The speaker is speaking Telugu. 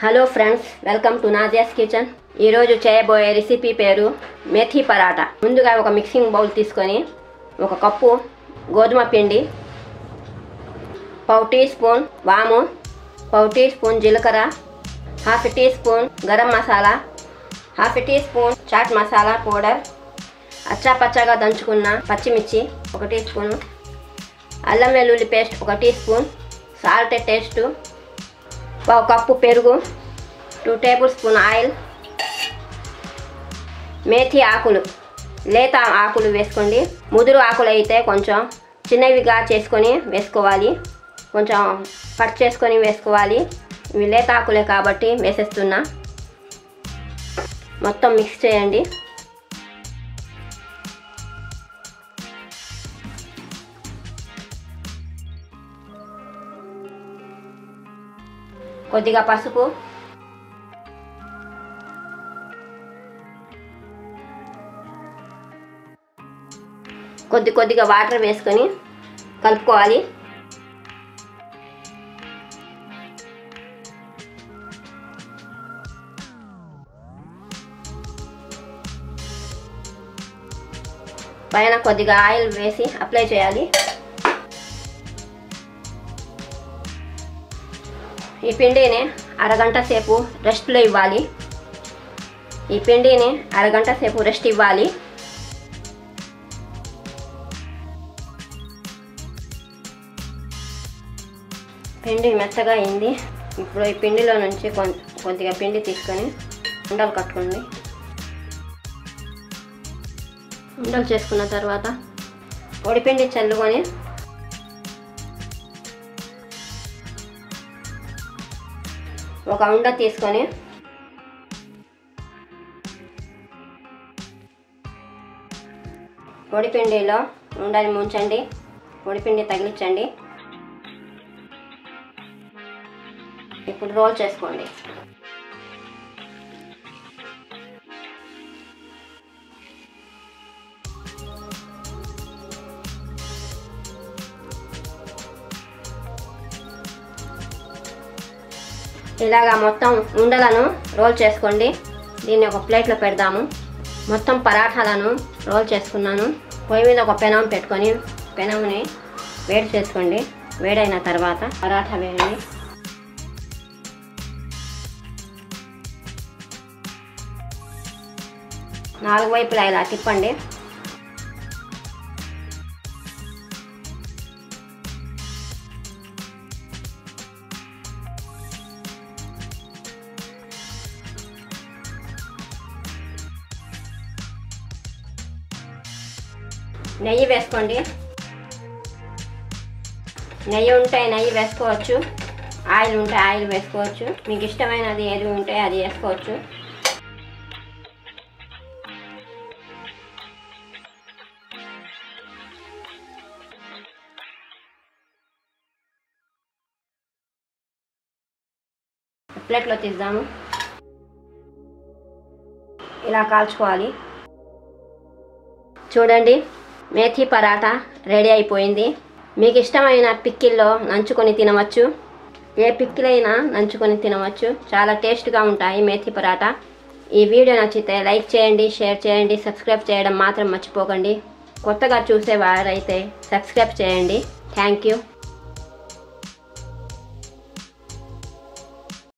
Hello friends, welcome to Nazia's kitchen. ఈరోజు చేయబోయే రెసిపీ పేరు మెథీ పరాటా. ముందుగా ఒక మిక్సింగ్ బౌల్ తీసుకొని ఒక కప్పు గోధుమ పిండి, పావు టీ స్పూన్ వాము, పావు టీ స్పూన్ జీలకర్ర, half teaspoon garam masala, half teaspoon chaat masala powder, అచ్చాపచ్చాగా దంచుకున్న పచ్చిమిర్చి 1 టీ స్పూన్, అల్లం వెల్లుల్లి paste 1 teaspoon, salt taste, పావు కప్పు పెరుగు, 2 టేబుల్ స్పూన్ ఆయిల్, మేథీ ఆకులు, లేత ఆకులు వేసుకోండి. ముదురు ఆకులు అయితే కొంచెం చిన్నవిగా చేసుకొని వేసుకోవాలి, కొంచెం కట్ చేసుకొని వేసుకోవాలి. ఇవి లేత ఆకులే కాబట్టి వేసేస్తున్నా. మొత్తం మిక్స్ చేయండి. కొద్దిగా పసుపు, కొద్దిగా వాటర్ వేసుకొని కలుపుకోవాలి. పైన కొద్దిగా ఆయిల్ వేసి అప్లై చేయాలి. ఈ పిండిని అరగంట సేపు రెస్ట్లో ఇవ్వాలి. రెస్ట్ ఇవ్వాలి. పిండి మెత్తగా అయింది. ఇప్పుడు ఈ పిండిలో నుంచి కొద్దిగా పిండి తీసుకొని ఉండలు కట్టుకోండి. ఉండలు చేసుకున్న తర్వాత పొడిపిండి చల్లుకొని ఒక ఉండ తీసుకొని పొడిపిండిలో ఉండని ముంచండి. పొడిపిండి తగిలించండి. ఇప్పుడు రోల్ చేసుకోండి. ఇలాగా మొత్తం ఉండలను రోల్ చేసుకోండి. దీన్ని ఒక ప్లేట్లో పెడదాము. మొత్తం పరాఠాలను రోల్ చేసుకున్నాను. పొయ్యి మీద ఒక పెనం పెట్టుకొని పెనంని వేడి చేసుకోండి. వేడైన తర్వాత పరాఠా వేయండి. నాలుగు వైపులా ఇలా తిప్పండి. నెయ్యి వేసుకోండి. నెయ్యి ఉంటే నెయ్యి వేసుకోవచ్చు, ఆయిల్ ఉంటే ఆయిల్ వేసుకోవచ్చు. మీకు ఇష్టమైనది ఏది ఉంటే అది వేసుకోవచ్చు. ప్లేట్లో తీద్దాము. ఇలా కాల్చుకోవాలి. చూడండి, మేథీ పరాటా రెడీ అయిపోయింది. మీకు ఇష్టమైన పిక్కిల్లో నంచుకొని తినవచ్చు. ఏ పిక్కిలైనా నంచుకొని తినవచ్చు. చాలా టేస్ట్గా ఉంటాయి మేథీ పరాటా. ఈ వీడియో నచ్చితే లైక్ చేయండి, షేర్ చేయండి, సబ్స్క్రైబ్ చేయడం మాత్రం మర్చిపోకండి. కొత్తగా చూసేవారైతే సబ్స్క్రైబ్ చేయండి. Thank you.